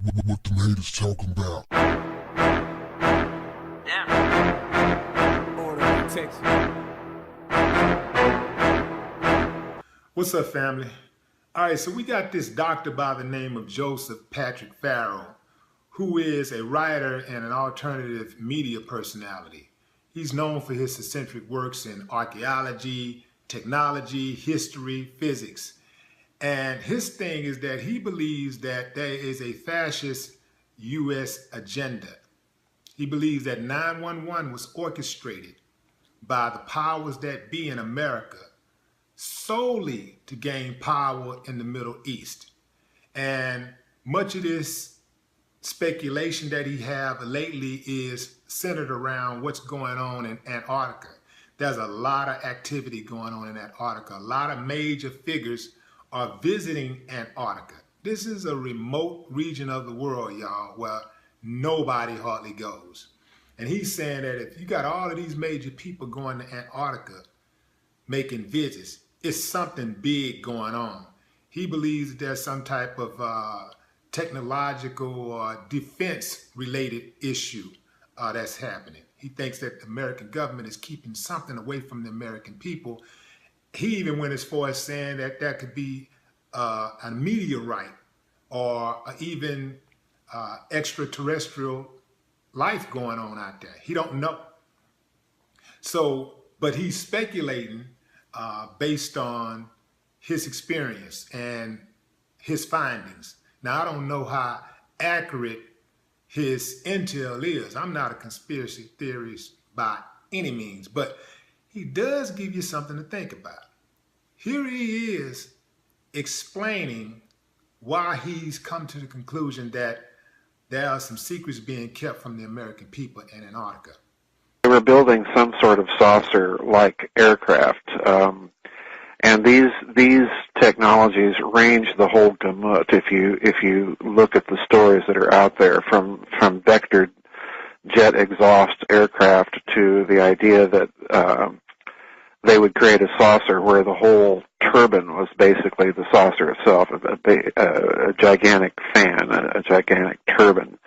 What the haters talking about? Order protection. What's up, family? All right, so we got this doctor by the name of Joseph Patrick Farrell, who is a writer and an alternative media personality. He's known for his eccentric works in archaeology, technology, history, physics. And his thing is that he believes that there is a fascist U.S. agenda. He believes that 9/11 was orchestrated by the powers that be in America solely to gain power in the Middle East. And much of this speculation that he have lately is centered around what's going on in Antarctica. There's a lot of activity going on in Antarctica. A lot of major figures are visiting Antarctica. This is a remote region of the world, y'all, where nobody hardly goes. And he's saying that if you got all of these major people going to Antarctica making visits, it's something big going on. He believes that there's some type of technological or defense-related issue that's happening. He thinks that the American government is keeping something away from the American people. He even went as far as saying that that could be a meteorite or even extraterrestrial life going on out there. He don't know. So, but he's speculating based on his experience and his findings. Now, I don't know how accurate his intel is. I'm not a conspiracy theorist by any means, but he does give you something to think about. Here he is explaining why he's come to the conclusion that there are some secrets being kept from the American people in Antarctica. They were building some sort of saucer-like aircraft, and these technologies range the whole gamut. If you look at the stories that are out there, from vectored jet exhaust aircraft to the idea that they would create a saucer where the whole turbine was basically the saucer itself, a gigantic fan, a gigantic turbine.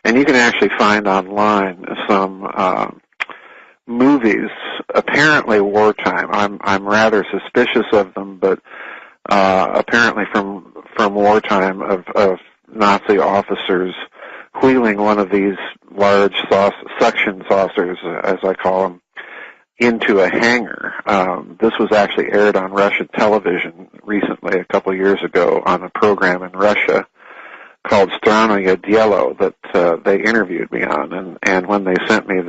And you can actually find online some movies, apparently wartime. I'm rather suspicious of them, but apparently from wartime of Nazi officers wheeling one of these large suction saucers, as I call them, into a hangar. This was actually aired on Russian television recently, a couple of years ago, on a program in Russia called Stranoye Dielo that they interviewed me on. And when they sent me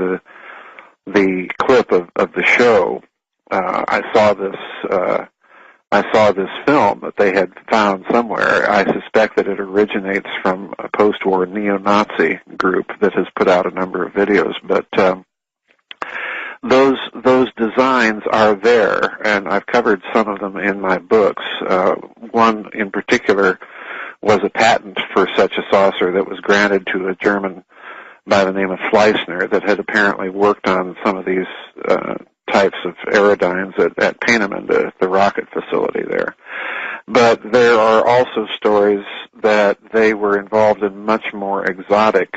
the clip of the show, I saw this film that they had found somewhere. I suspect that it originates from a post-war neo-Nazi group that has put out a number of videos, but those designs are there, and I've covered some of them in my books. One in particular was a patent for such a saucer that was granted to a German by the name of Fleissner that had apparently worked on some of these types of aerodynes at Peenemünde, the rocket facility there. But there are also stories that they were involved in much more exotic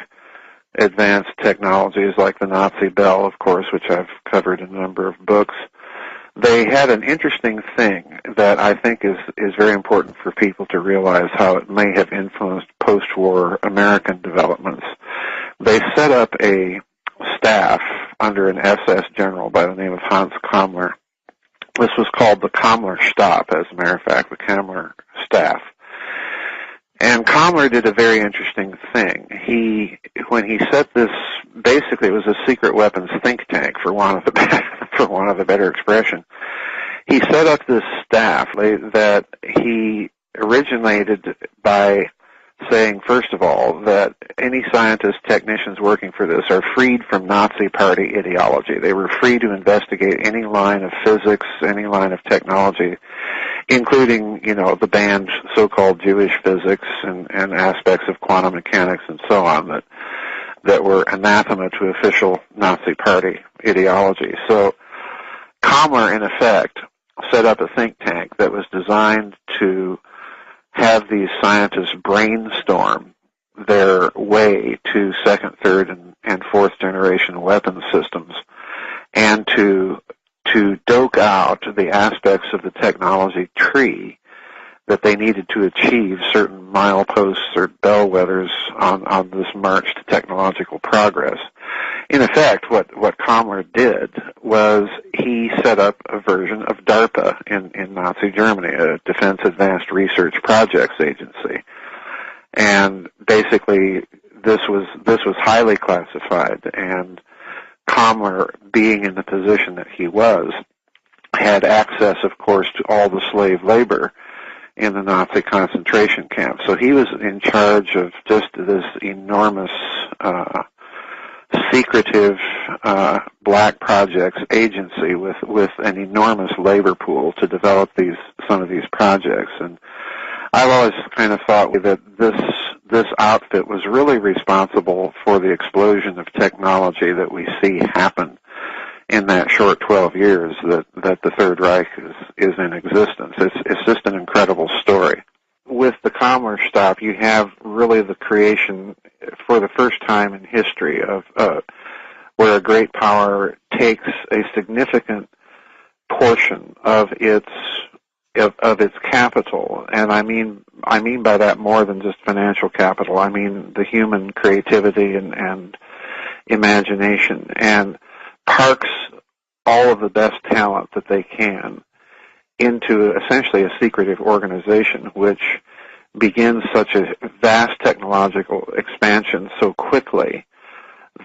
advanced technologies, like the Nazi Bell, of course, which I've covered in a number of books. They had an interesting thing that I think is very important for people to realize how it may have influenced post-war American developments. They set up a staff under an SS general by the name of Hans Kammler. This was called the Kammler Stab, as a matter of fact, the Kammler staff. And Kammler did a very interesting thing. When he set this, basically it was a secret weapons think tank, for want of a better expression. He set up this staff that he originated by saying, first of all, that any scientists, technicians working for this are freed from Nazi Party ideology. They were free to investigate any line of physics, any line of technology, including, the banned so-called Jewish physics and aspects of quantum mechanics and so on that were anathema to official Nazi Party ideology. So Kammler, in effect, set up a think tank that was designed to have these scientists brainstorm their way to second, third, and fourth generation weapons systems, and to doke out the aspects of the technology tree that they needed to achieve certain mileposts or bellwethers on this march to technological progress. In effect, what Kammler did was he set up a version of DARPA in Nazi Germany, a Defense Advanced Research Projects Agency. And basically, this was highly classified, and Kammler, being in the position that he was, had access, of course, to all the slave labor in the Nazi concentration camp. So he was in charge of just this enormous, secretive black projects agency with an enormous labor pool to develop some of these projects. And I've always kind of thought that this outfit was really responsible for the explosion of technology that we see happen in that short 12 years that the Third Reich is in existence. It's just an incredible story. With the Kammler stop, you have really the creation, for the first time in history, of where a great power takes a significant portion of its capital, and I mean by that more than just financial capital. I mean the human creativity and imagination, and parks all of the best talent that they can into essentially a secretive organization which begins such a vast technological expansion so quickly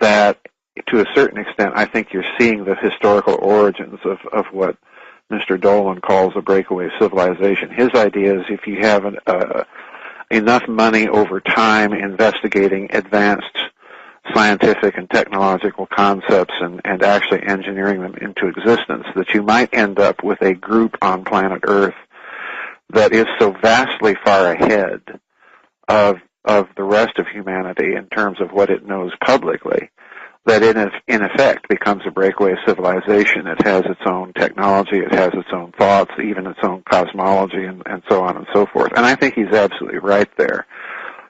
that, to a certain extent, I think you're seeing the historical origins of what Mr. Dolan calls a breakaway civilization. His idea is if you have enough money over time investigating advanced scientific and technological concepts and actually engineering them into existence, that you might end up with a group on planet Earth that is so vastly far ahead of the rest of humanity in terms of what it knows publicly, that in effect becomes a breakaway civilization. It has its own technology, it has its own thoughts, even its own cosmology, and so on and so forth. And I think he's absolutely right there,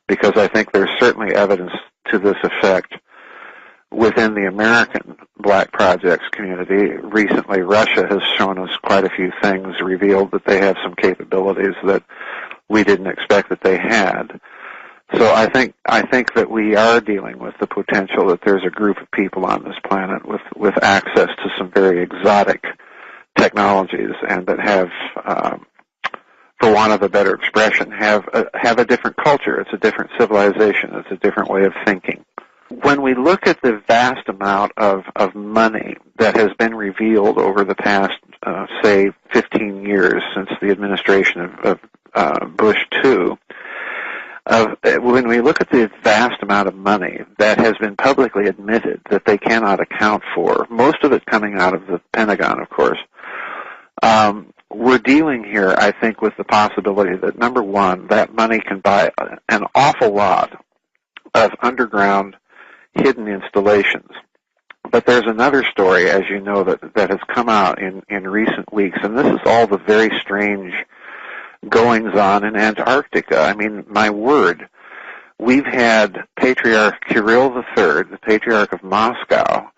because I think there's certainly evidence to this effect within the American black projects community. Recently, Russia has shown us quite a few things, revealed that they have some capabilities that we didn't expect that they had. So I think that we are dealing with the potential that there's a group of people on this planet with access to some very exotic technologies, and that have, for want of a better expression, have a different culture. It's a different civilization. It's a different way of thinking. When we look at the vast amount of money that has been revealed over the past, say, 15 years since the administration of Bush II, when we look at the vast amount of money that has been publicly admitted that they cannot account for, most of it coming out of the Pentagon, of course, we're dealing here, I think, with the possibility that, number one, that money can buy an awful lot of underground hidden installations. But there's another story, as you know, that has come out in recent weeks, and this is all the very strange goings-on in Antarctica. I mean, my word, we've had Patriarch Kirill III, the Patriarch of Moscow,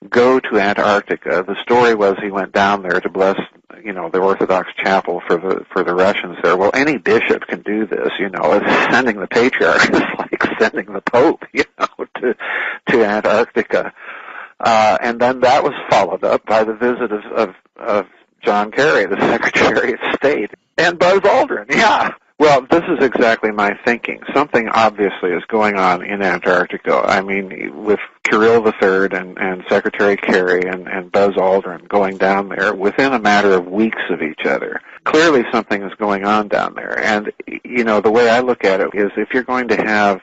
go to Antarctica. The story was he went down there to bless, the Orthodox chapel for the Russians there. Well, any bishop can do this, Sending the Patriarch is like sending the Pope, to Antarctica. And then that was followed up by the visit of John Kerry, the Secretary of State, and Buzz Aldrin. Yeah. Well, this is exactly my thinking. Something obviously is going on in Antarctica. I mean, with Kirill III and Secretary Kerry and Buzz Aldrin going down there within a matter of weeks of each other. Clearly something is going on down there. And, the way I look at it is, if you're going to have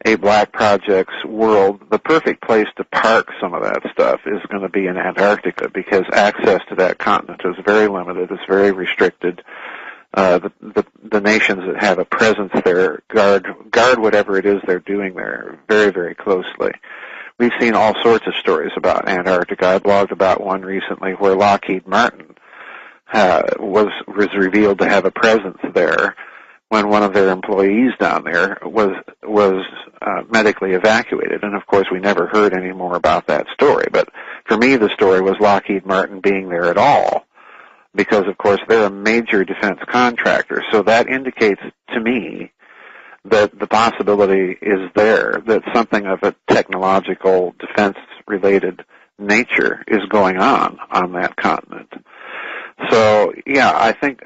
a black projects world, the perfect place to park some of that stuff is going to be in Antarctica, because access to that continent is very limited. It's very restricted. The nations that have a presence there guard whatever it is they're doing there very, very closely. We've seen all sorts of stories about Antarctica. I blogged about one recently where Lockheed Martin was revealed to have a presence there when one of their employees down there was medically evacuated. And of course, we never heard any more about that story. But for me, the story was Lockheed Martin being there at all, because of course they're a major defense contractor. So that indicates to me that the possibility is there that something of a technological defense-related nature is going on that continent. So, yeah, I think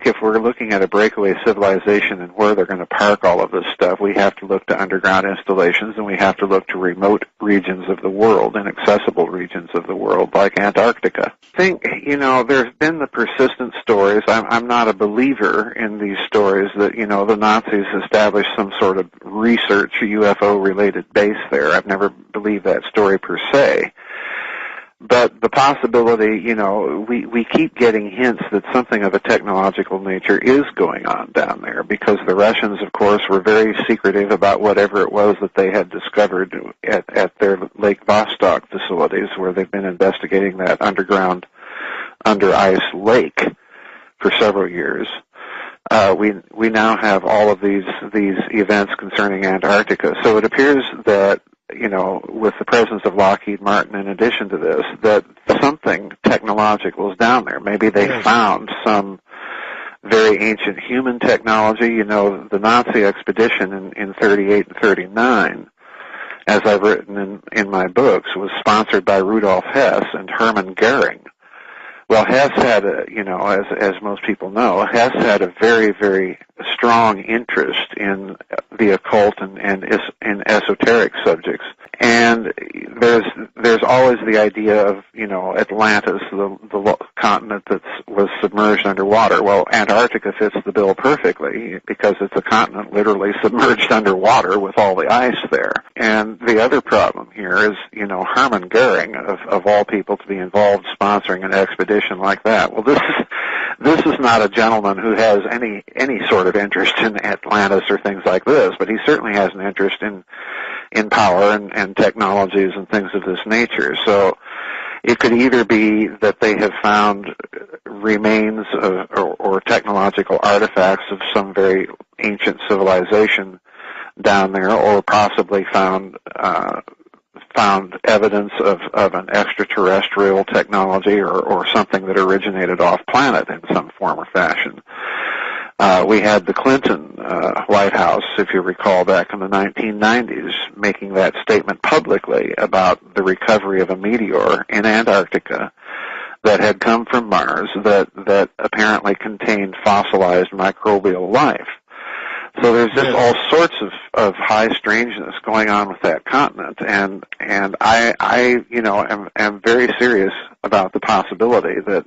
if we're looking at a breakaway civilization and where they're going to park all of this stuff, we have to look to underground installations, and we have to look to remote regions of the world, inaccessible regions of the world, like Antarctica. I think, there's been the persistent stories. I'm not a believer in these stories that, the Nazis established some sort of research UFO-related base there. I've never believed that story per se. But the possibility, we keep getting hints that something of a technological nature is going on down there, because the Russians, of course, were very secretive about whatever it was that they had discovered at their Lake Vostok facilities, where they've been investigating that underground, under-ice lake for several years. We now have all of these events concerning Antarctica. So it appears that, with the presence of Lockheed Martin in addition to this, that something technological is down there. Maybe they found some very ancient human technology. The Nazi expedition in 38 and 39, as I've written in my books, was sponsored by Rudolf Hess and Hermann Goering. Well, Hess had, as most people know, Hess had a very, very strong interest in the occult and in esoteric subjects. And there's always the idea of, Atlantis, the continent that was submerged underwater. Well, Antarctica fits the bill perfectly, because it's a continent literally submerged underwater with all the ice there. And the other problem here is, Hermann Goering, of all people, to be involved sponsoring an expedition like that. Well, this is not a gentleman who has any sort of interest in Atlantis or things like this, but he certainly has an interest in power and technologies and things of this nature. So it could either be that they have found remains or technological artifacts of some very ancient civilization down there, or possibly found evidence of an extraterrestrial technology or something that originated off planet in some form or fashion. We had the Clinton White House, if you recall, back in the 1990s, making that statement publicly about the recovery of a meteor in Antarctica that had come from Mars that apparently contained fossilized microbial life. So there's just all sorts of high strangeness going on with that continent, and I am very serious about the possibility that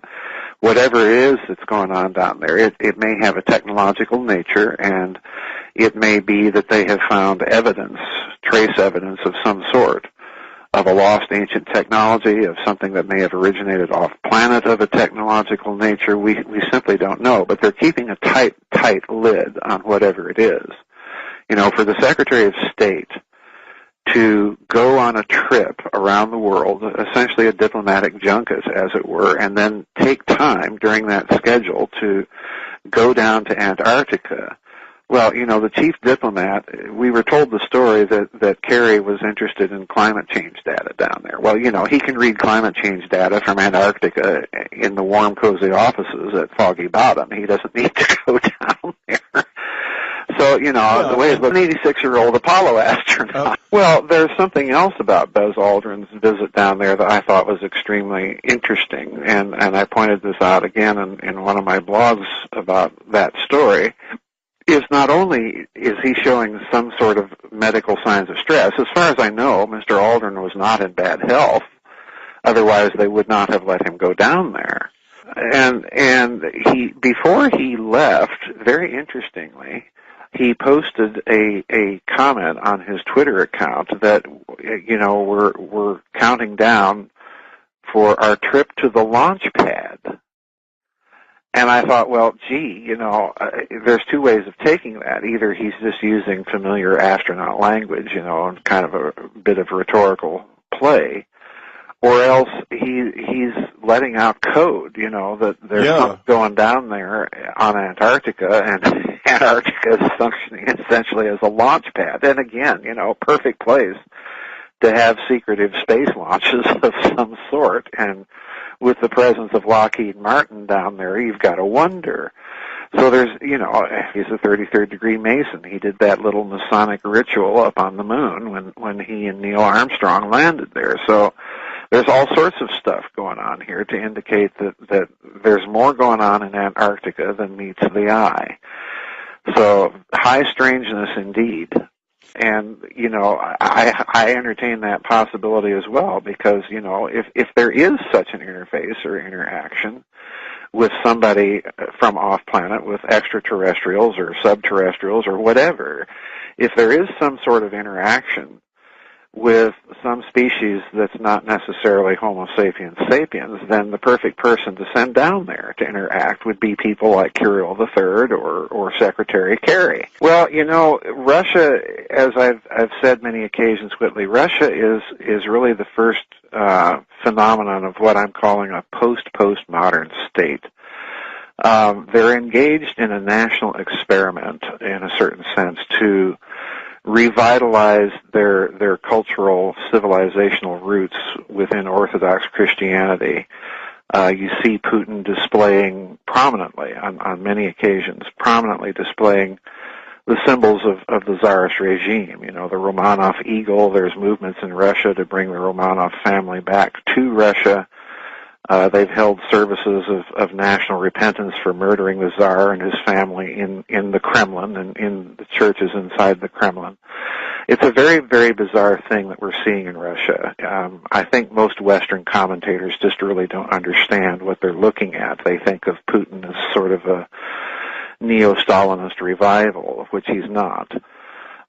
whatever it is that's going on down there, it may have a technological nature, and it may be that they have found evidence, trace evidence of some sort, of a lost ancient technology, of something that may have originated off planet of a technological nature. We simply don't know, but they're keeping a tight lid on whatever it is. For the Secretary of State to go on a trip around the world, essentially a diplomatic junket, as it were, and then take time during that schedule to go down to Antarctica. Well, the chief diplomat, we were told the story that Kerry was interested in climate change data down there. Well, he can read climate change data from Antarctica in the warm, cozy offices at Foggy Bottom. He doesn't need to go down there. So, the way it looks, an 86-year-old Apollo astronaut. Well, there's something else about Buzz Aldrin's visit down there that I thought was extremely interesting, and I pointed this out again in one of my blogs about that story. Is not only is he showing some sort of medical signs of stress, as far as I know, Mr. Aldrin was not in bad health. Otherwise, they would not have let him go down there. And he, before he left, very interestingly, he posted a comment on his Twitter account that, we're counting down for our trip to the launch pad. And I thought, well, gee, there's two ways of taking that. Either he's just using familiar astronaut language, and kind of a bit of rhetorical play, or else he's letting out code, that there's something going down there on Antarctica, Antarctica is functioning essentially as a launch pad. And again, perfect place to have secretive space launches of some sort. And with the presence of Lockheed Martin down there, you've got to wonder. So there's, he's a 33rd degree Mason. He did that little Masonic ritual up on the moon when he and Neil Armstrong landed there. So there's all sorts of stuff going on here to indicate that there's more going on in Antarctica than meets the eye. So high strangeness indeed. And, I entertain that possibility as well because, if there is such an interface or interaction with somebody from off-planet, with extraterrestrials or subterrestrials or whatever, if there is some sort of interaction with some species that's not necessarily Homo sapiens sapiens, then the perfect person to send down there to interact would be people like Kirill III or Secretary Kerry. Well, Russia, as I've said many occasions, Whitley, Russia is really the first phenomenon of what I'm calling a post-postmodern state. They're engaged in a national experiment, in a certain sense, to revitalize their cultural, civilizational roots within Orthodox Christianity. You see Putin displaying prominently, on many occasions, prominently displaying the symbols of the Tsarist regime. The Romanov eagle. There's movements in Russia to bring the Romanov family back to Russia. They've held services of national repentance for murdering the Tsar and his family in the Kremlin and in the churches inside the Kremlin. It's a very, very bizarre thing that we're seeing in Russia. I think most Western commentators just really don't understand what they're looking at. They think of Putin as sort of a neo-Stalinist revival, of which he's not.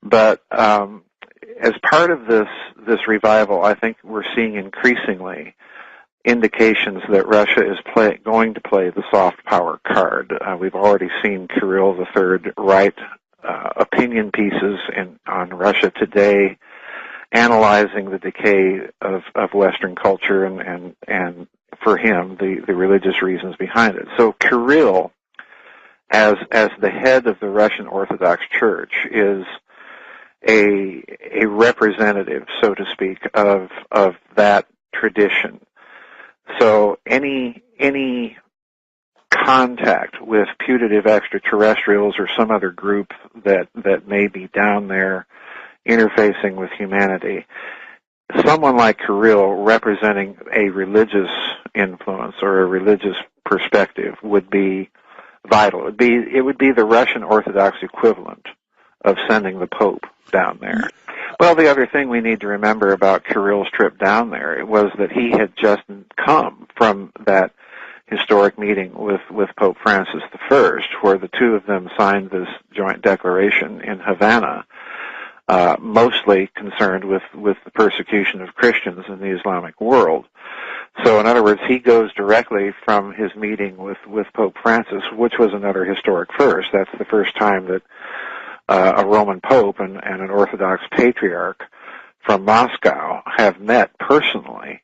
But as part of this revival, I think we're seeing increasingly indications that Russia is going to play the soft power card. We've already seen Kirill III write opinion pieces on Russia Today, analyzing the decay of Western culture and for him the religious reasons behind it. So Kirill, as the head of the Russian Orthodox Church, is a representative, so to speak, of that tradition. So any contact with putative extraterrestrials or some other group that may be down there interfacing with humanity, someone like Kirill representing a religious influence or a religious perspective would be vital. It would be the Russian Orthodox equivalent of sending the Pope down there. Well, the other thing we need to remember about Kirill's trip down there was that he had just come from that historic meeting with Pope Francis I, where the two of them signed this joint declaration in Havana, mostly concerned with the persecution of Christians in the Islamic world. So, in other words, he goes directly from his meeting with Pope Francis, which was another historic first. That's the first time that a Roman Pope and an Orthodox Patriarch from Moscow have met personally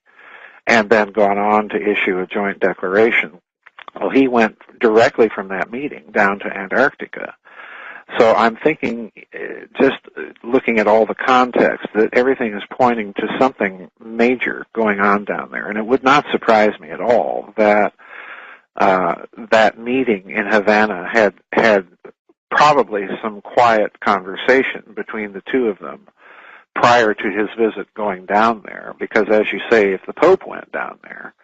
and then gone on to issue a joint declaration. Well, he went directly from that meeting down to Antarctica. So I'm thinking, just looking at all the context, that everything is pointing to something major going on down there. And it would not surprise me at all that that meeting in Havana had probably some quiet conversation between the two of them prior to his visit going down there, because as you say, if the Pope went down there,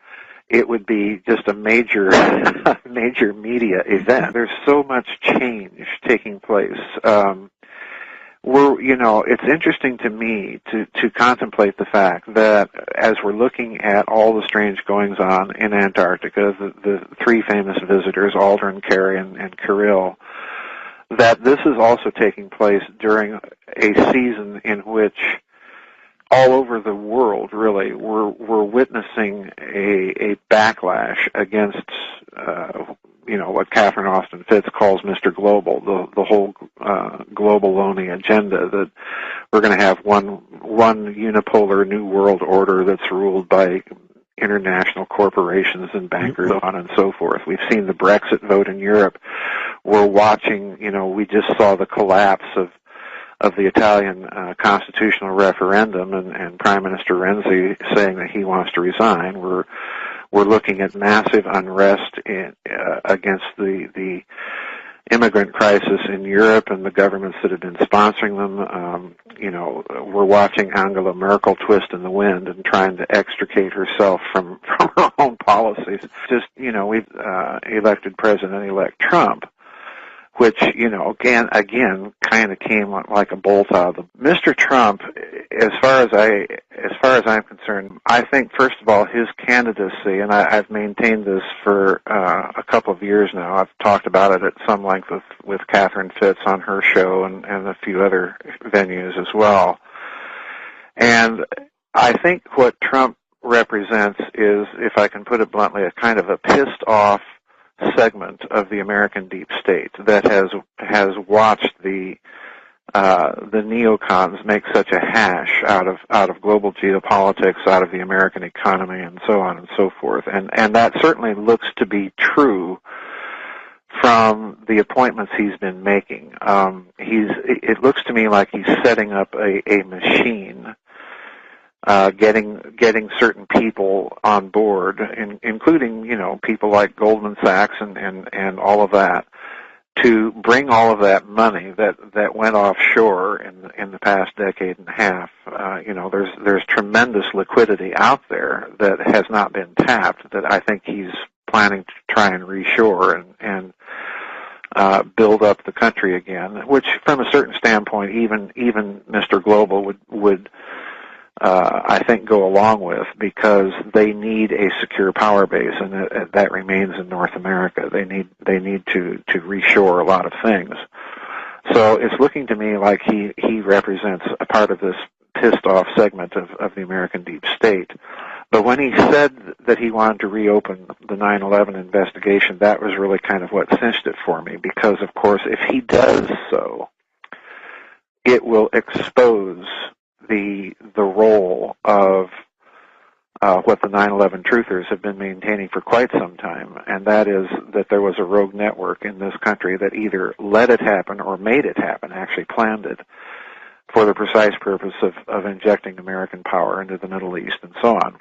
it would be just a major media event. There's so much change taking place. It's interesting to me to contemplate the fact that as we're looking at all the strange goings on in Antarctica, the three famous visitors, Aldrin, Kerry, and Kirill, that this is also taking place during a season in which all over the world, really, we're witnessing a backlash against, what Catherine Austin Fitts calls Mr. Global, the whole global-only agenda, that we're going to have one unipolar new world order that's ruled by international corporations and bankers, so on and so forth. We've seen the Brexit vote in Europe, we're watching, we just saw the collapse of the Italian constitutional referendum, and Prime Minister Renzi saying that he wants to resign. We're looking at massive unrest against the immigrant crisis in Europe and the governments that have been sponsoring them. We're watching Angela Merkel twist in the wind and trying to extricate herself from her own policies. Just, we've elected President-elect Trump, which, again, kind of came like a bolt out of the... Mr. Trump, as far as I'm concerned, I think, first of all, his candidacy, and I've maintained this for a couple of years now. I've talked about it at some length with Catherine Fitz on her show and a few other venues as well. And I think what Trump represents is, if I can put it bluntly, a kind of a pissed-off segment of the American deep state that has watched the neocons make such a hash out of global geopolitics, out of the American economy, and so on and so forth. And that certainly looks to be true from the appointments he's been making. It looks to me like he's setting up a machine, getting certain people on board, including, people like Goldman Sachs and all of that, to bring all of that money that went offshore in the past decade and a half. There's tremendous liquidity out there that has not been tapped, that I think he's planning to try and reshore and build up the country again, which from a certain standpoint even Mr. Global would I think go along with, because they need a secure power base, and that remains in North America. They need to reshore a lot of things. So it's looking to me like he represents a part of this pissed off segment of the American deep state. But when he said that he wanted to reopen the 9/11 investigation, that was really kind of what cinched it for me, because of course if he does so, it will expose the role of what the 9/11 truthers have been maintaining for quite some time, and that is that there was a rogue network in this country that either let it happen or made it happen, actually planned it, for the precise purpose of injecting American power into the Middle East and so on.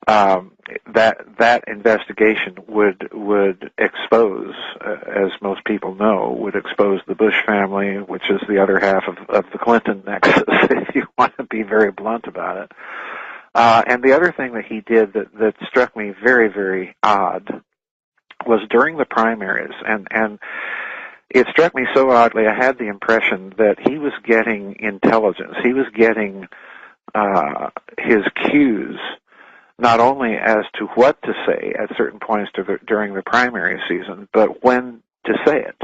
That investigation would expose, as most people know, would expose the Bush family, which is the other half of the Clinton nexus, if you want to be very blunt about it. And the other thing that he did that struck me very, very odd was during the primaries, and it struck me so oddly, I had the impression that he was getting intelligence. He was getting his cues, not only as to what to say at certain points during the primary season, but when to say it.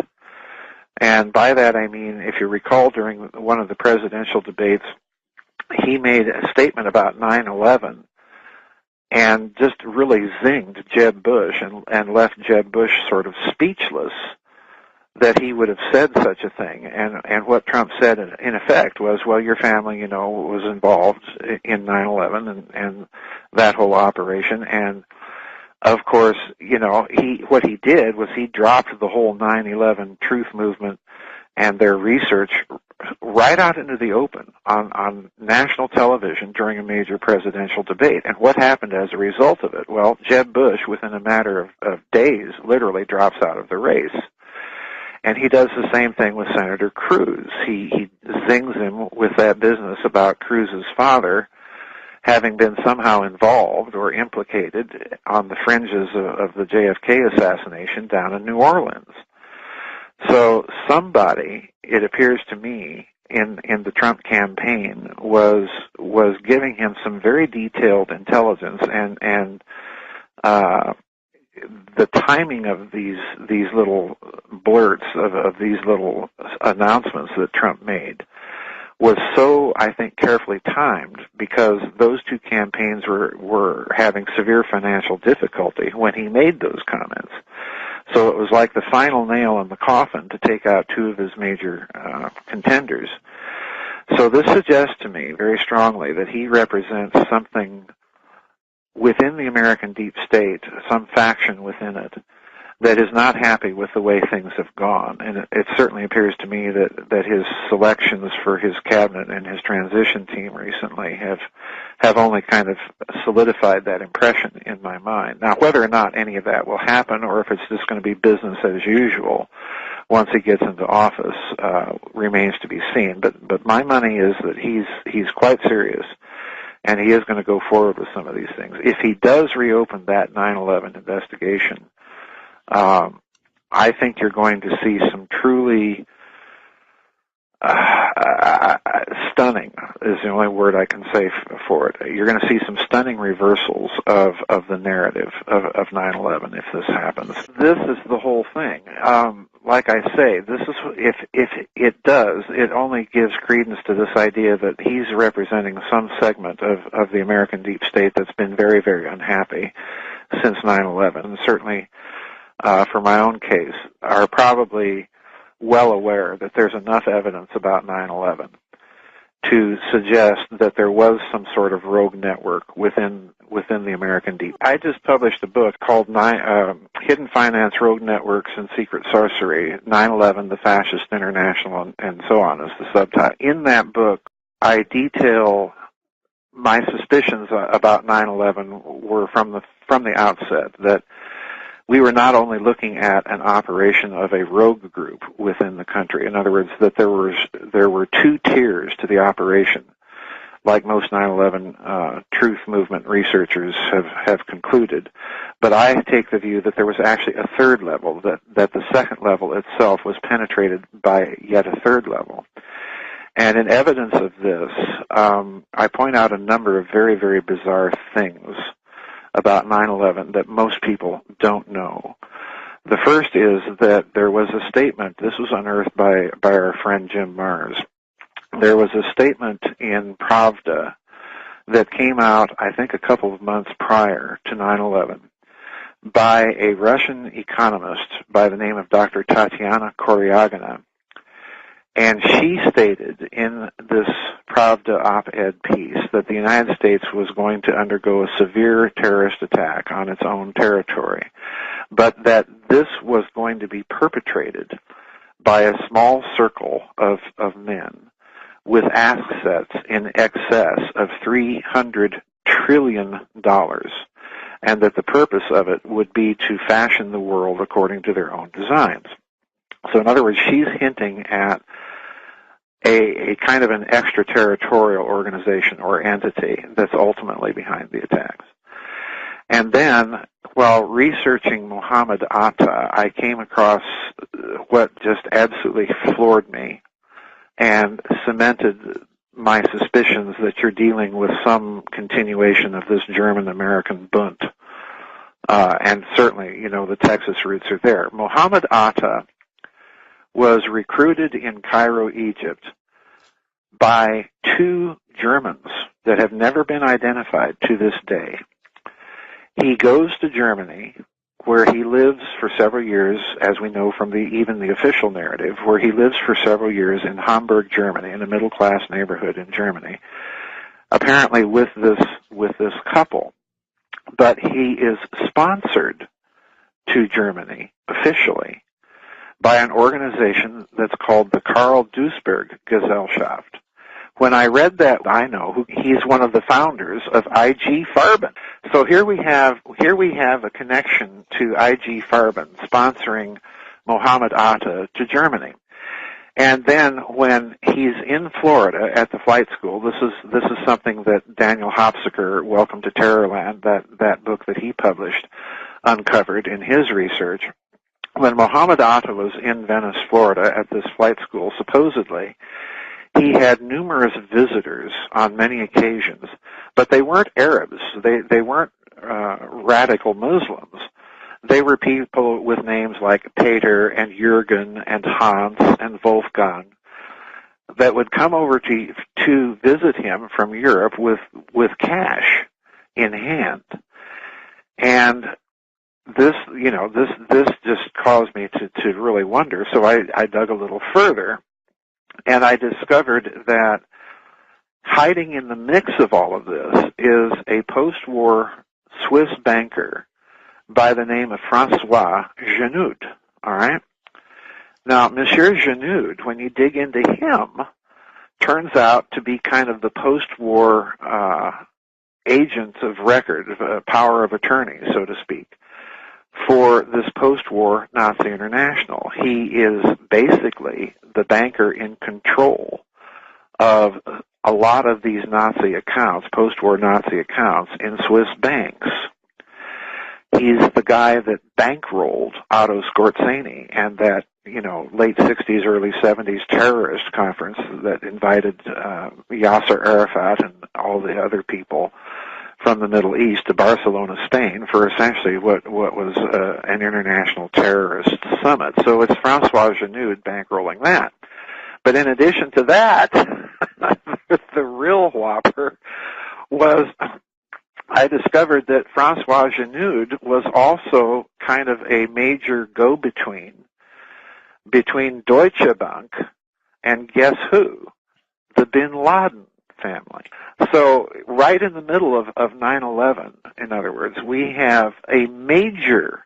And by that I mean, if you recall, during one of the presidential debates, he made a statement about 9/11 and just really zinged Jeb Bush and left Jeb Bush sort of speechless that he would have said such a thing. And what Trump said in effect was, well, your family, was involved in 9/11 and that whole operation. And of course, what he did was he dropped the whole 9/11 truth movement and their research right out into the open on national television during a major presidential debate. And what happened as a result of it? Well, Jeb Bush, within a matter of days, literally drops out of the race. And he does the same thing with Senator Cruz. He zings him with that business about Cruz's father having been somehow involved or implicated on the fringes of the JFK assassination down in New Orleans. So somebody, it appears to me, in the Trump campaign was giving him some very detailed intelligence, and the timing of these little blurts of these little announcements that Trump made was so, I think, carefully timed, because those two campaigns were having severe financial difficulty when he made those comments. So it was like the final nail in the coffin to take out two of his major contenders. So this suggests to me very strongly that he represents something within the American deep state, some faction within it, that is not happy with the way things have gone. And it certainly appears to me that his selections for his cabinet and his transition team recently have only kind of solidified that impression in my mind. Now, whether or not any of that will happen, or if it's just going to be business as usual once he gets into office, remains to be seen. But my money is that he's quite serious, and he is going to go forward with some of these things. If he does reopen that 9/11 investigation, I think you're going to see some truly stunning is the only word I can say for it. You're going to see some stunning reversals of the narrative of 9/11 if this happens. This is the whole thing. Like I say, this is if it does, it only gives credence to this idea that he's representing some segment of the American deep state that's been very, very unhappy since 9/11. And certainly, for my own case, are probably well aware that there's enough evidence about 9/11 to suggest that there was some sort of rogue network within the American deep. I just published a book called Hidden Finance, Rogue Networks, and Secret Sorcery, 9/11, the Fascist International, and so on is the subtitle. In that book, I detail my suspicions about 9/11 were from the outset that we were not only looking at an operation of a rogue group within the country. In other words, that there were two tiers to the operation, like most 9/11 truth movement researchers have concluded. But I take the view that there was actually a third level, that the second level itself was penetrated by yet a third level. And in evidence of this, I point out a number of very, very bizarre things about 9/11 that most people don't know. The first is that there was a statement, this was unearthed by our friend Jim Mars. There was a statement in Pravda that came out, I think, a couple of months prior to 9/11 by a Russian economist by the name of Dr. Tatiana Koryagina. And she stated in this Pravda op-ed piece that the United States was going to undergo a severe terrorist attack on its own territory, but that this was going to be perpetrated by a small circle of men with assets in excess of $300 trillion, and that the purpose of it would be to fashion the world according to their own designs. So in other words, she's hinting at a kind of an extraterritorial organization or entity that's ultimately behind the attacks. And then, while researching Mohammed Atta, I came across what just absolutely floored me and cemented my suspicions that you're dealing with some continuation of this German-American bunt. And certainly, the Texas roots are there. Mohammed Atta was recruited in Cairo, Egypt, by two Germans that have never been identified to this day. He goes to Germany, where he lives for several years, as we know from even the official narrative, where he lives for several years in Hamburg, Germany, in a middle-class neighborhood in Germany, apparently with this couple. But he is sponsored to Germany officially by an organization that's called the Karl Duisberg Gesellschaft. When I read that, I know he's one of the founders of IG Farben. So here we have a connection to IG Farben sponsoring Mohammed Atta to Germany. And then when he's in Florida at the flight school, this is something that Daniel Hopsiker, Welcome to Terrorland, that book that he published, uncovered in his research. When Mohammed Atta was in Venice, Florida, at this flight school, supposedly, he had numerous visitors on many occasions, but they weren't Arabs. They weren't radical Muslims. They were people with names like Peter and Jürgen and Hans and Wolfgang that would come over to visit him from Europe with cash in hand. And this just caused me to really wonder. So I dug a little further, and I discovered that hiding in the mix of all of this is a post-war Swiss banker by the name of Francois Genoud. All right? Now, Monsieur Genoud, when you dig into him, turns out to be kind of the post-war agent of record, power of attorney, so to speak, for this post-war Nazi International. He is basically the banker in control of a lot of these Nazi accounts, post-war Nazi accounts, in Swiss banks. He's the guy that bankrolled Otto Skorzeny and that, late 60s, early 70s terrorist conference that invited Yasser Arafat and all the other people from the Middle East to Barcelona, Spain, for essentially what was an international terrorist summit. So it's Francois Genoud bankrolling that. But in addition to that, the real whopper was I discovered that Francois Genoud was also kind of a major go-between between Deutsche Bank and guess who? The Bin Laden family. So right in the middle of 9/11, in other words, we have a major,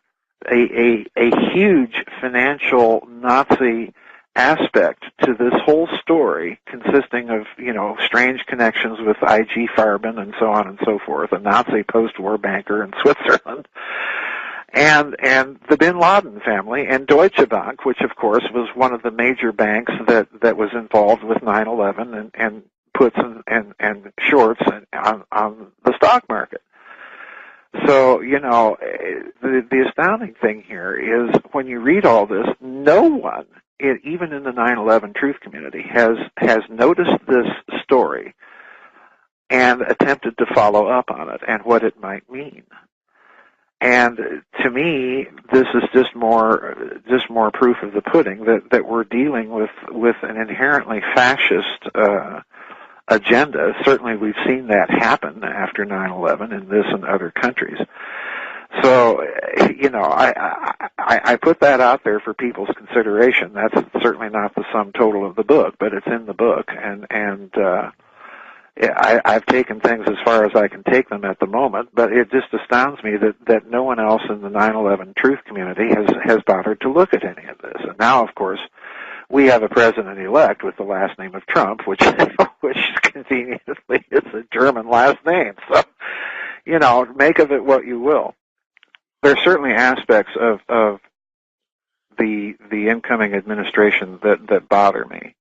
a huge financial Nazi aspect to this whole story, consisting of, strange connections with I.G. Farben and so on and so forth, a Nazi post-war banker in Switzerland, and the Bin Laden family, and Deutsche Bank, which of course was one of the major banks that was involved with 9/11 and puts and shorts on the stock market. So, the astounding thing here is when you read all this, no one, even in the 9/11 truth community, has noticed this story and attempted to follow up on it and what it might mean. And to me, this is just more proof of the pudding that we're dealing with an inherently fascist agenda. Certainly, we've seen that happen after 9/11 in this and other countries. So, I put that out there for people's consideration. That's certainly not the sum total of the book, but it's in the book, and I've taken things as far as I can take them at the moment. But it just astounds me that no one else in the 9/11 truth community has bothered to look at any of this. And now, of course, we have a president-elect with the last name of Trump, which conveniently is a German last name. So, make of it what you will. There are certainly aspects of the incoming administration that bother me.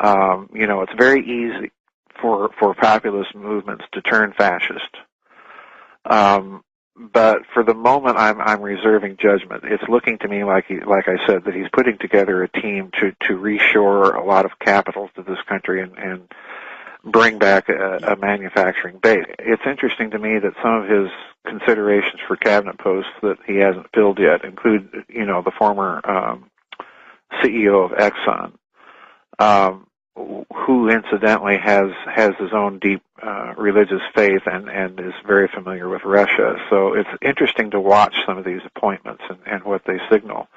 It's very easy for populist movements to turn fascist. But for the moment, I'm reserving judgment. It's looking to me like I said, that he's putting together a team to reshore a lot of capital to this country and bring back a manufacturing base. It's interesting to me that some of his considerations for cabinet posts that he hasn't filled yet include, the former CEO of Exxon, who incidentally has his own deep religious faith and is very familiar with Russia. So it's interesting to watch some of these appointments and what they signal.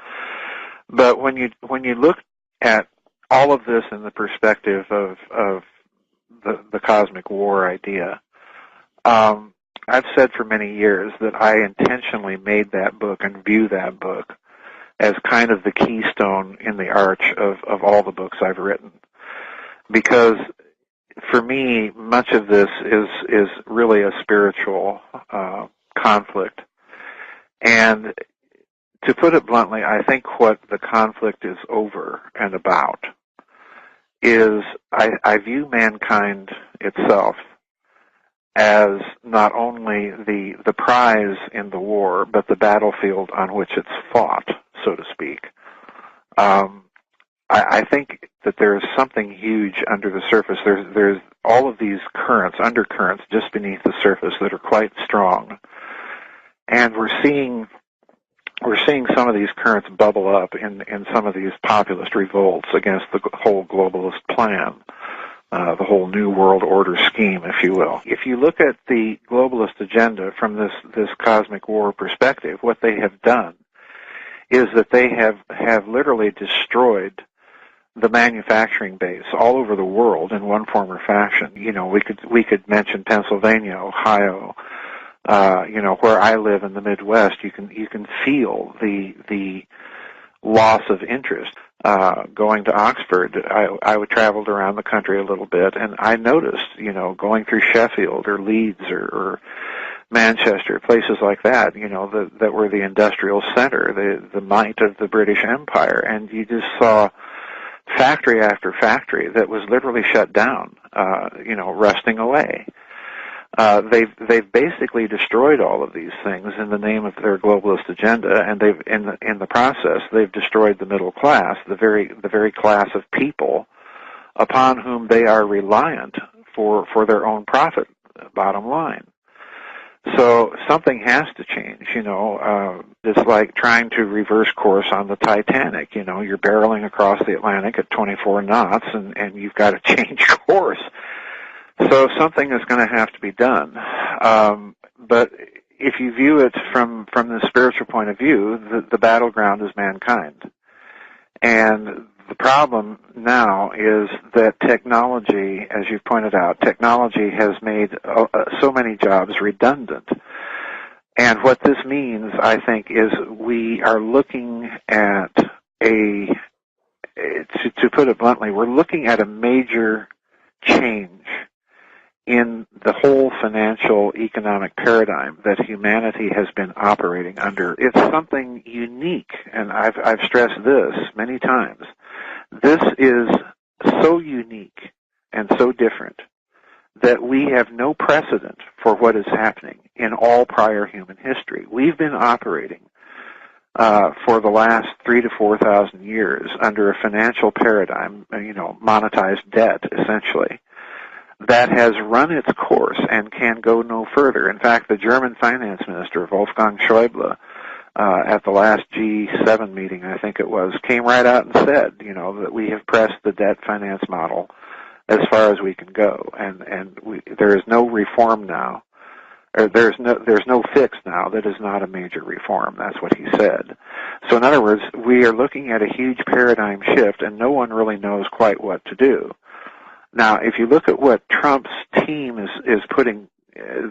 But when you look at all of this in the perspective of the cosmic war idea, I've said for many years that I intentionally made that book and view that book as kind of the keystone in the arch of all the books I've written. Because for me, much of this is really a spiritual conflict. And to put it bluntly, I think what the conflict is over and about is I view mankind itself as not only the prize in the war, but the battlefield on which it's fought, so to speak. I think that there's something huge under the surface. There's all of these undercurrents just beneath the surface that are quite strong. And we're seeing some of these currents bubble up in some of these populist revolts against the whole globalist plan, the whole New World Order scheme, if you will. If you look at the globalist agenda from this cosmic war perspective, what they have done is that they have literally destroyed the manufacturing base all over the world in one form or fashion. We could mention Pennsylvania, Ohio, Where I live in the Midwest, you can feel the loss of interest. Going to Oxford, I would traveled around the country a little bit, and I noticed, going through Sheffield or Leeds or Manchester, places like that, that were the industrial center, the might of the British Empire, and you just saw factory after factory that was literally shut down, rusting away. They've basically destroyed all of these things in the name of their globalist agenda, and they've in the process they've destroyed the middle class, the very class of people upon whom they are reliant for their own profit, bottom line. So something has to change, It's like trying to reverse course on the Titanic, You're barreling across the Atlantic at 24 knots, and you've got to change course. So something is going to have to be done. But if you view it from the spiritual point of view, the battleground is mankind. And the problem now is that technology, as you've pointed out, technology has made so many jobs redundant. And what this means, I think, is we are looking at to put it bluntly, we're looking at a major change in the whole financial economic paradigm that humanity has been operating under. It's something unique, and I've stressed this many times. This is so unique and so different that we have no precedent for what is happening in all prior human history. We've been operating for the last 3,000 to 4,000 years under a financial paradigm, monetized debt, essentially, that has run its course and can go no further. In fact, the German finance minister, Wolfgang Schäuble, at the last G7 meeting, I think it was, came right out and said, that we have pressed the debt finance model as far as we can go, and there is no reform now, or there's no fix now that is not a major reform. That's what he said. So in other words, we are looking at a huge paradigm shift, and no one really knows quite what to do. Now, if you look at what Trump's team is putting,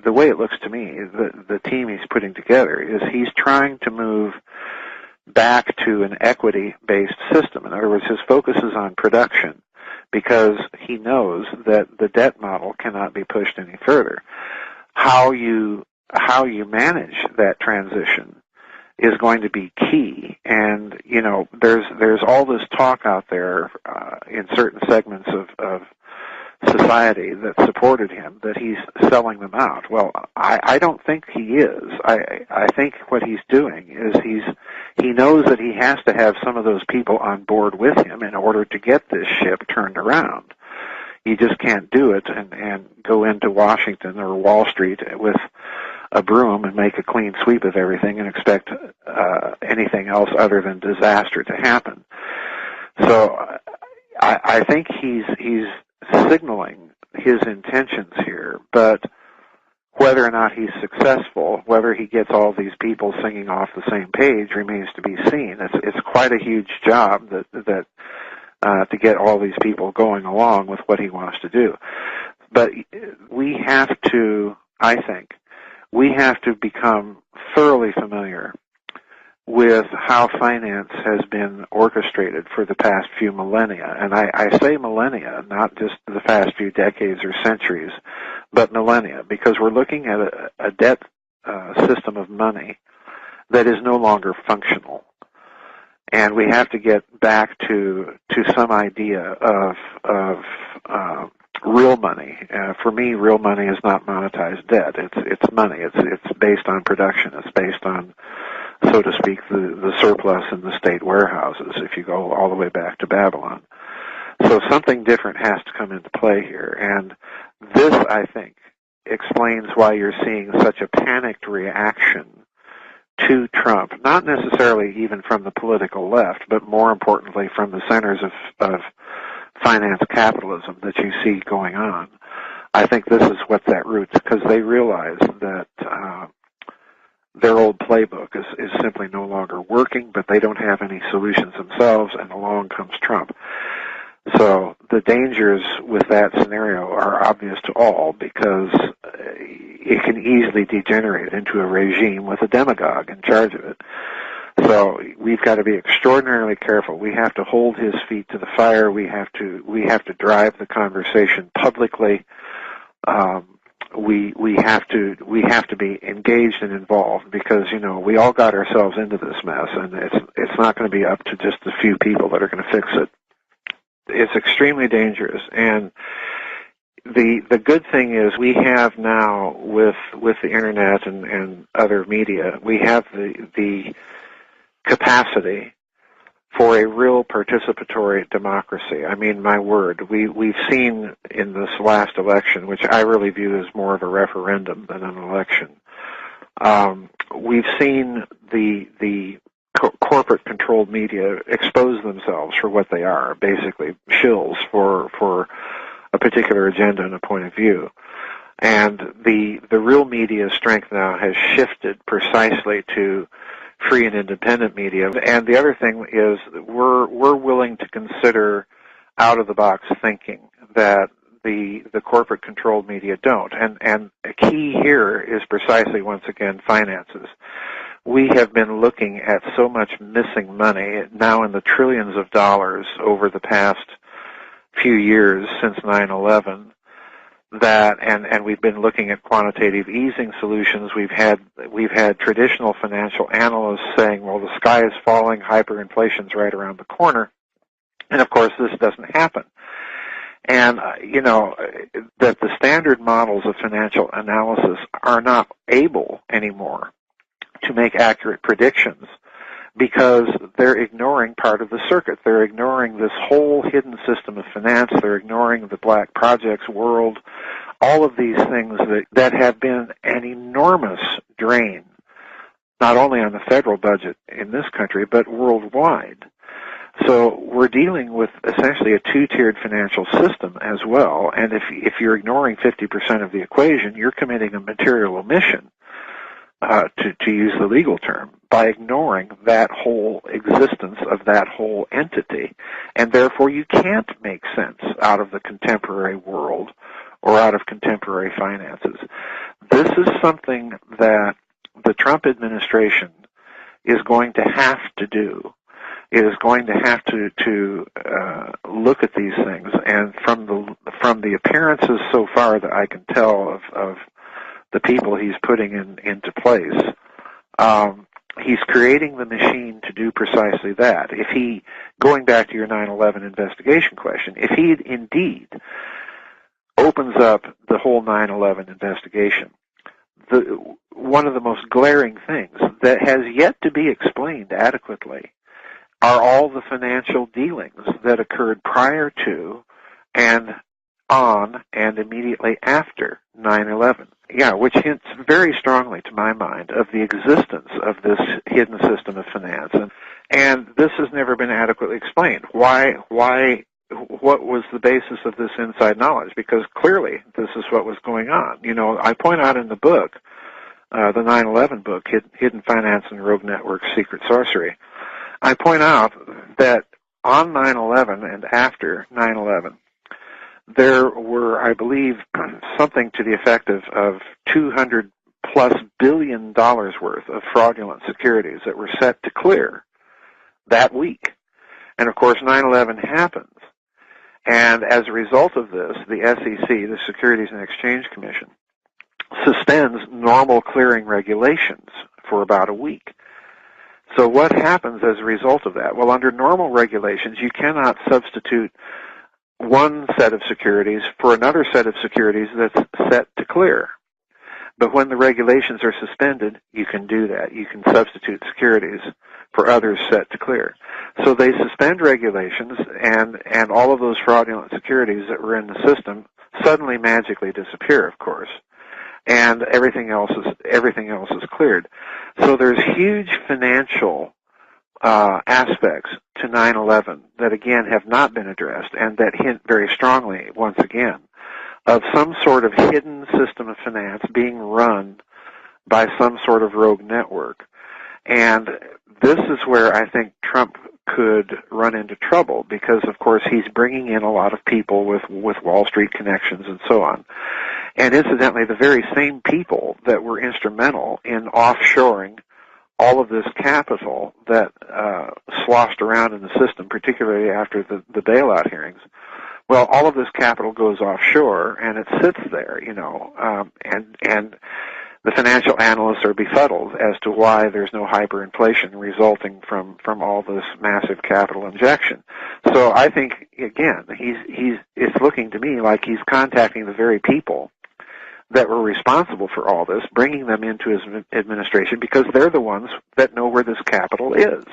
the way it looks to me, the team he's putting together is he's trying to move back to an equity-based system. In other words, his focus is on production because he knows that the debt model cannot be pushed any further. How you manage that transition is going to be key. And, there's all this talk out there in certain segments of society that supported him that he's selling them out. Well, I don't think he is. I think what he's doing is he knows that he has to have some of those people on board with him in order to get this ship turned around. You just can't do it and go into Washington or Wall Street with a broom and make a clean sweep of everything and expect anything else other than disaster to happen. So I think he's signaling his intentions here, but whether or not he's successful, whether he gets all these people singing off the same page remains to be seen. It's quite a huge job that to get all these people going along with what he wants to do. But we have to, I think, become thoroughly familiar with how finance has been orchestrated for the past few millennia. And I say millennia, not just the past few decades or centuries, but millennia, because we're looking at a debt system of money that is no longer functional. And we have to get back to some idea of real money. For me, real money is not monetized debt. It's money. It's based on production. It's based on, so to speak, the surplus in the state warehouses, if you go all the way back to Babylon. So something different has to come into play here. And this, I think, explains why you're seeing such a panicked reaction to Trump, not necessarily even from the political left, but more importantly from the centers of finance capitalism that you see going on. I think this is what's at roots, because they realize that their old playbook is simply no longer working, but they don't have any solutions themselves, and along comes Trump. So the dangers with that scenario are obvious to all, because it can easily degenerate into a regime with a demagogue in charge of it. So we've got to be extraordinarily careful. We have to hold his feet to the fire. We have to drive the conversation publicly. We have to be engaged and involved, because we all got ourselves into this mess, and it's not going to be up to just a few people that are going to fix it. It's extremely dangerous, and the good thing is we have now with the internet and other media, we have the capacity for a real participatory democracy. I mean, my word, we've seen in this last election, which I really view as more of a referendum than an election, we've seen the corporate-controlled media expose themselves for what they are, basically shills for a particular agenda and a point of view. And the real media's strength now has shifted precisely to free and independent media. And the other thing is we're willing to consider out-of-the-box thinking that the corporate-controlled media don't. And a key here is precisely, once again, finances. We have been looking at so much missing money, now in the trillions of dollars over the past few years since 9/11, that and we've been looking at quantitative easing solutions. We've had traditional financial analysts saying, well, the sky is falling, hyperinflation's right around the corner, and of course this doesn't happen. And that the standard models of financial analysis are not able anymore to make accurate predictions, because they're ignoring part of the circuit. They're ignoring this whole hidden system of finance. They're ignoring the black projects world, all of these things that have been an enormous drain, not only on the federal budget in this country, but worldwide. So we're dealing with essentially a two-tiered financial system as well, and if you're ignoring 50% of the equation, you're committing a material omission, to use the legal term, by ignoring that whole existence of that whole entity. And therefore you can't make sense out of the contemporary world or out of contemporary finances. This is something that the Trump administration is going to have to do. It is going to have to look at these things, and from the appearances so far that I can tell of the people he's putting into place, he's creating the machine to do precisely that. If he, going back to your 9/11 investigation question, if he indeed opens up the whole 9/11 investigation, one of the most glaring things that has yet to be explained adequately are all the financial dealings that occurred prior to and on and immediately after 9/11. Yeah, which hints very strongly, to my mind, of the existence of this hidden system of finance. And this has never been adequately explained. What was the basis of this inside knowledge? Because clearly this is what was going on. I point out in the book, the 9/11 book, Hidden Finance and Rogue Networks, Secret Sorcery, I point out that on 9/11 and after 9/11, there were, I believe, something to the effect of $200+ billion worth of fraudulent securities that were set to clear that week. And of course 9/11 happens. And as a result of this, the SEC, the Securities and Exchange Commission, suspends normal clearing regulations for about a week. So what happens as a result of that? Well, under normal regulations, you cannot substitute one set of securities for another set of securities that's set to clear. But when the regulations are suspended, you can do that. You can substitute securities for others set to clear. So they suspend regulations, and all of those fraudulent securities that were in the system suddenly magically disappear, of course. And everything else is cleared. So there's huge financial aspects to 9/11 that again have not been addressed, and that hint very strongly, once again, of some sort of hidden system of finance being run by some sort of rogue network. And this is where I think Trump could run into trouble, because of course he's bringing in a lot of people with Wall Street connections and so on. And incidentally, the very same people that were instrumental in offshoring all of this capital that sloshed around in the system, particularly after the bailout hearings. Well, all of this capital goes offshore, and it sits there, and the financial analysts are befuddled as to why there's no hyperinflation resulting from all this massive capital injection. So I think, again, it's looking to me like he's contacting the very people that were responsible for all this, bringing them into his administration, because they're the ones that know where this capital is.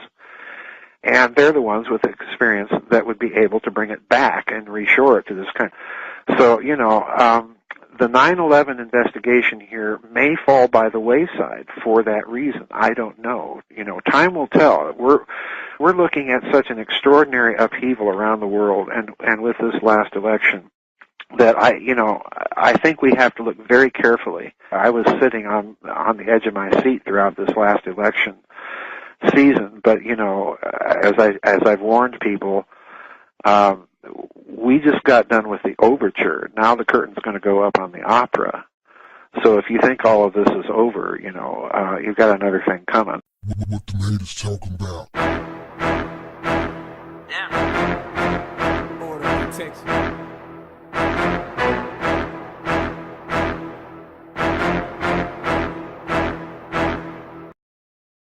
And they're the ones with experience that would be able to bring it back and reshore it to this country. So, the 9/11 investigation here may fall by the wayside for that reason. I don't know. Time will tell. We're looking at such an extraordinary upheaval around the world, and with this last election, that I think we have to look very carefully. I was sitting on the edge of my seat throughout this last election season, but as I've warned people, we just got done with the overture. Now the curtain's going to go up on the opera. So if you think all of this is over, you've got another thing coming. What the haters talking about? Yeah. Order protection.